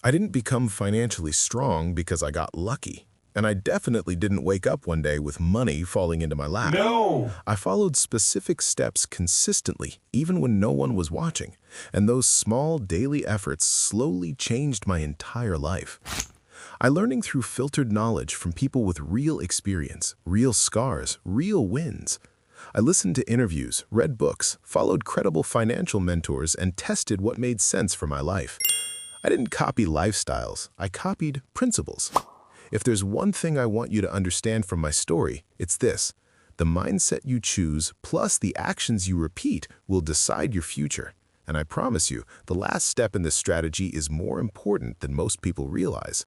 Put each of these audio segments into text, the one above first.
I didn't become financially strong because I got lucky. And I definitely didn't wake up one day with money falling into my lap. No! I followed specific steps consistently, even when no one was watching. And those small daily efforts slowly changed my entire life. I learning through filtered knowledge from people with real experience, real scars, real wins. I listened to interviews, read books, followed credible financial mentors, and tested what made sense for my life. I didn't copy lifestyles, I copied principles. If there's one thing I want you to understand from my story, it's this. The mindset you choose plus the actions you repeat will decide your future. And I promise you, the last step in this strategy is more important than most people realize.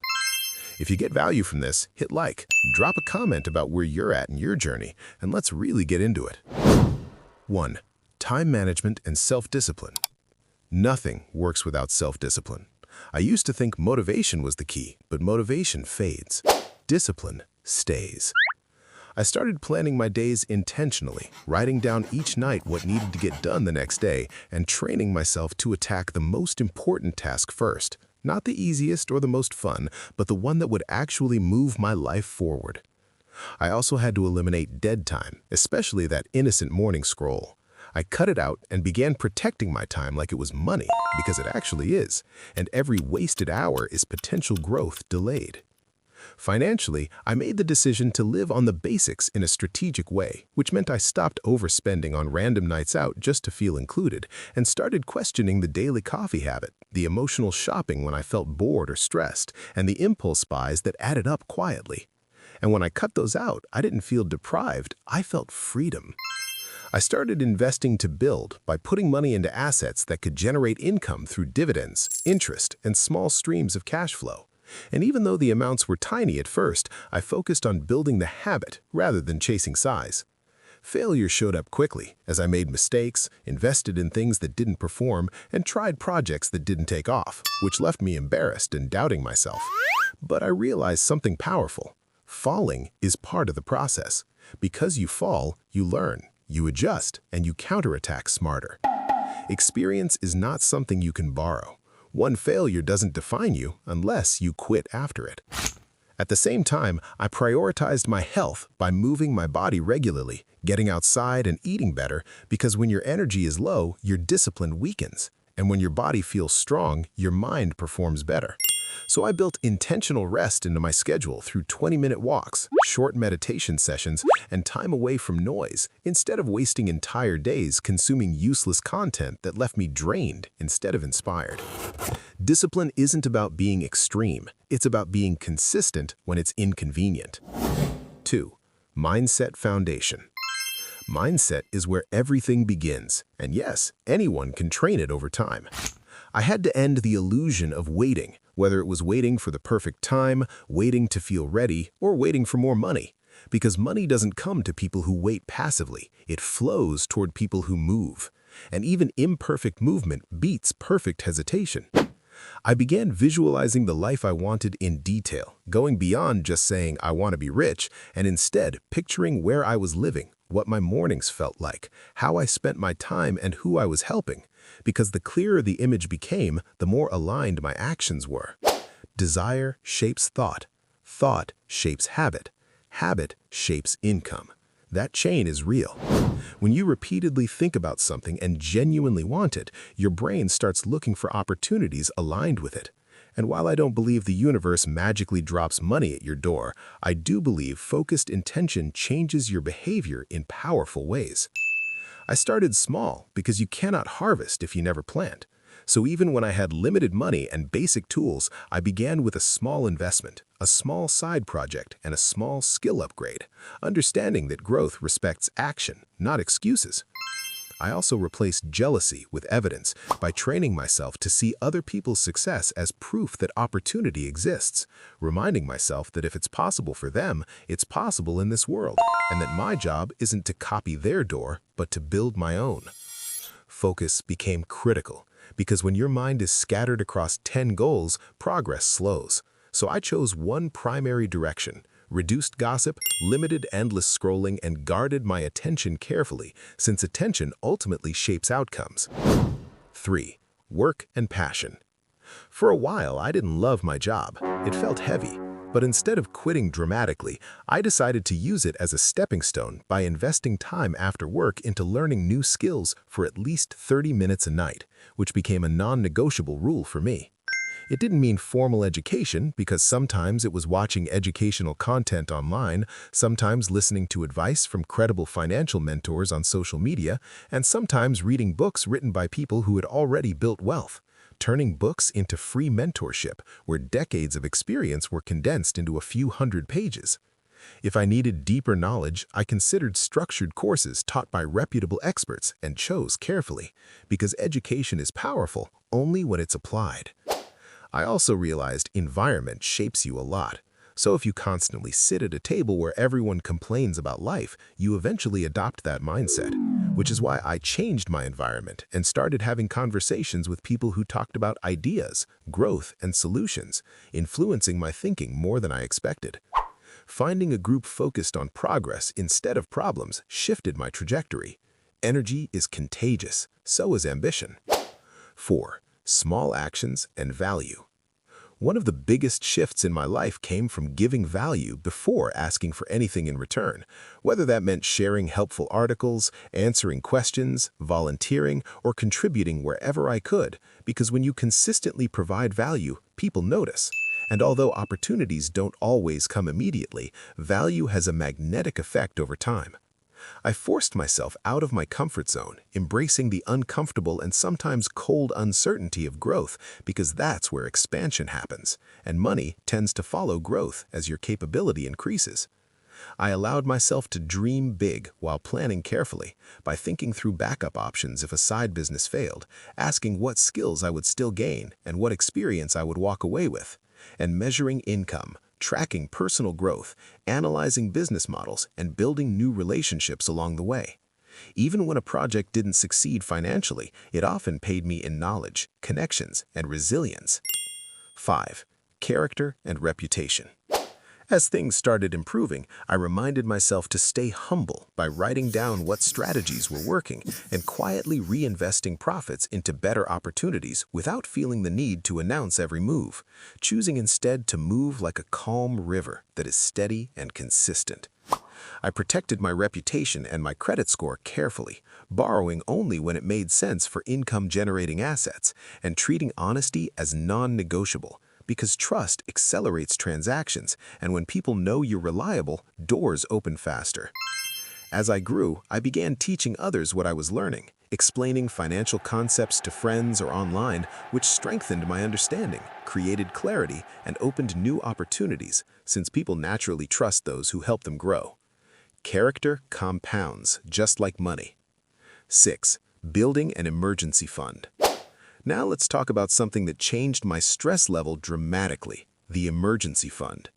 If you get value from this, hit like, drop a comment about where you're at in your journey, and let's really get into it. 1. Time management and self-discipline. Nothing works without self-discipline. I used to think motivation was the key, but motivation fades. Discipline stays. I started planning my days intentionally, writing down each night what needed to get done the next day, and training myself to attack the most important task first. Not the easiest or the most fun, but the one that would actually move my life forward. I also had to eliminate dead time, especially that innocent morning scroll. I cut it out and began protecting my time like it was money, because it actually is, and every wasted hour is potential growth delayed. Financially, I made the decision to live on the basics in a strategic way, which meant I stopped overspending on random nights out just to feel included, and started questioning the daily coffee habit, the emotional shopping when I felt bored or stressed, and the impulse buys that added up quietly. And when I cut those out, I didn't feel deprived, I felt freedom. I started investing to build by putting money into assets that could generate income through dividends, interest, and small streams of cash flow. And even though the amounts were tiny at first, I focused on building the habit rather than chasing size. Failure showed up quickly as I made mistakes, invested in things that didn't perform, and tried projects that didn't take off, which left me embarrassed and doubting myself. But I realized something powerful. Falling is part of the process. Because you fall, you learn. You adjust, and you counterattack smarter. Experience is not something you can borrow. One failure doesn't define you unless you quit after it. At the same time, I prioritized my health by moving my body regularly, getting outside and eating better, because when your energy is low, your discipline weakens. And when your body feels strong, your mind performs better. So I built intentional rest into my schedule through 20-minute walks, short meditation sessions, and time away from noise, instead of wasting entire days consuming useless content that left me drained instead of inspired. Discipline isn't about being extreme, it's about being consistent when it's inconvenient. 2. Mindset foundation. Mindset is where everything begins, and yes, anyone can train it over time. I had to end the illusion of waiting, whether it was waiting for the perfect time, waiting to feel ready, or waiting for more money. Because money doesn't come to people who wait passively, it flows toward people who move. And even imperfect movement beats perfect hesitation. I began visualizing the life I wanted in detail, going beyond just saying I want to be rich, and instead picturing where I was living, what my mornings felt like, how I spent my time, and who I was helping. Because the clearer the image became, the more aligned my actions were. Desire shapes thought. Thought shapes habit. Habit shapes income. That chain is real. When you repeatedly think about something and genuinely want it, your brain starts looking for opportunities aligned with it. And while I don't believe the universe magically drops money at your door, I do believe focused intention changes your behavior in powerful ways. I started small because you cannot harvest if you never plant. So even when I had limited money and basic tools, I began with a small investment, a small side project, and a small skill upgrade, understanding that growth respects action, not excuses. I also replaced jealousy with evidence by training myself to see other people's success as proof that opportunity exists, reminding myself that if it's possible for them, it's possible in this world, and that my job isn't to copy their door, but to build my own. Focus became critical, because when your mind is scattered across 10 goals, progress slows. So I chose one primary direction, reduced gossip, limited endless scrolling, and guarded my attention carefully, since attention ultimately shapes outcomes. 3. Work and passion. For a while, I didn't love my job. It felt heavy. But instead of quitting dramatically, I decided to use it as a stepping stone by investing time after work into learning new skills for at least 30 minutes a night, which became a non-negotiable rule for me. It didn't mean formal education because sometimes it was watching educational content online, sometimes listening to advice from credible financial mentors on social media, and sometimes reading books written by people who had already built wealth, turning books into free mentorship where decades of experience were condensed into a few hundred pages. If I needed deeper knowledge, I considered structured courses taught by reputable experts and chose carefully, because education is powerful only when it's applied. I also realized environment shapes you a lot. So if you constantly sit at a table where everyone complains about life, you eventually adopt that mindset, which is why I changed my environment and started having conversations with people who talked about ideas, growth, and solutions, influencing my thinking more than I expected. Finding a group focused on progress instead of problems shifted my trajectory. Energy is contagious, so is ambition. 4. Small actions and value. One of the biggest shifts in my life came from giving value before asking for anything in return, whether that meant sharing helpful articles, answering questions, volunteering, or contributing wherever I could, because when you consistently provide value, people notice. And although opportunities don't always come immediately, value has a magnetic effect over time. I forced myself out of my comfort zone, embracing the uncomfortable and sometimes cold uncertainty of growth, because that's where expansion happens, and money tends to follow growth as your capability increases. I allowed myself to dream big while planning carefully, by thinking through backup options if a side business failed, asking what skills I would still gain and what experience I would walk away with, and measuring income, tracking personal growth, analyzing business models, and building new relationships along the way. Even when a project didn't succeed financially, it often paid me in knowledge, connections, and resilience. 5. Character and reputation. As things started improving, I reminded myself to stay humble by writing down what strategies were working and quietly reinvesting profits into better opportunities without feeling the need to announce every move, choosing instead to move like a calm river that is steady and consistent. I protected my reputation and my credit score carefully, borrowing only when it made sense for income-generating assets, and treating honesty as non-negotiable, because trust accelerates transactions, and when people know you're reliable, doors open faster. As I grew, I began teaching others what I was learning, explaining financial concepts to friends or online, which strengthened my understanding, created clarity, and opened new opportunities, since people naturally trust those who help them grow. Character compounds, just like money. 6. Building an emergency fund. Now let's talk about something that changed my stress level dramatically: the emergency fund.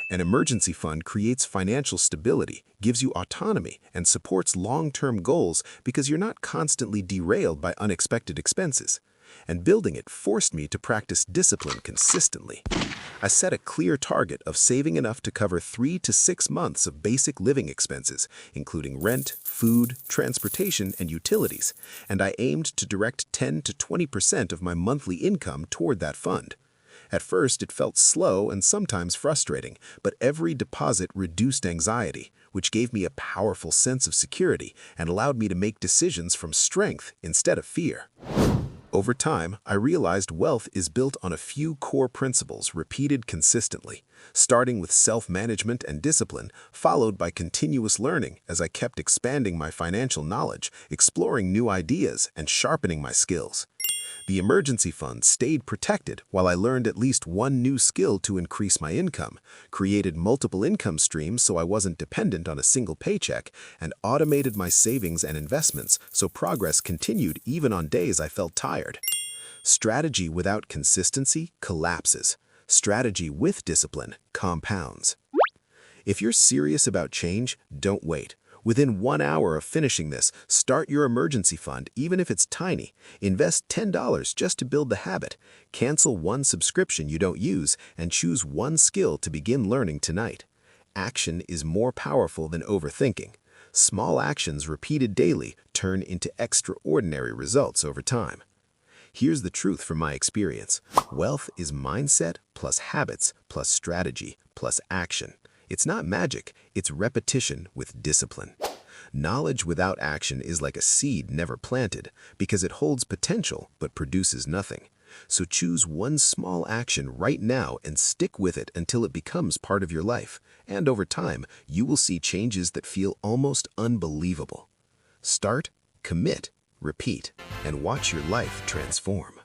An emergency fund creates financial stability, gives you autonomy, and supports long-term goals because you're not constantly derailed by unexpected expenses. And building it forced me to practice discipline consistently. I set a clear target of saving enough to cover 3 to 6 months of basic living expenses, including rent, food, transportation, and utilities, and I aimed to direct 10 to 20% of my monthly income toward that fund. At first, it felt slow and sometimes frustrating, but every deposit reduced anxiety, which gave me a powerful sense of security and allowed me to make decisions from strength instead of fear. Over time, I realized wealth is built on a few core principles repeated consistently, starting with self-management and discipline, followed by continuous learning as I kept expanding my financial knowledge, exploring new ideas, and sharpening my skills. The emergency fund stayed protected while I learned at least one new skill to increase my income, created multiple income streams so I wasn't dependent on a single paycheck, and automated my savings and investments so progress continued even on days I felt tired. Strategy without consistency collapses. Strategy with discipline compounds. If you're serious about change, don't wait. Within 1 hour of finishing this, start your emergency fund, even if it's tiny. Invest $10 just to build the habit. Cancel one subscription you don't use and choose one skill to begin learning tonight. Action is more powerful than overthinking. Small actions repeated daily turn into extraordinary results over time. Here's the truth from my experience. Wealth is mindset plus habits plus strategy plus action. It's not magic, it's repetition with discipline. Knowledge without action is like a seed never planted because it holds potential but produces nothing. So choose one small action right now and stick with it until it becomes part of your life. And over time, you will see changes that feel almost unbelievable. Start, commit, repeat, and watch your life transform.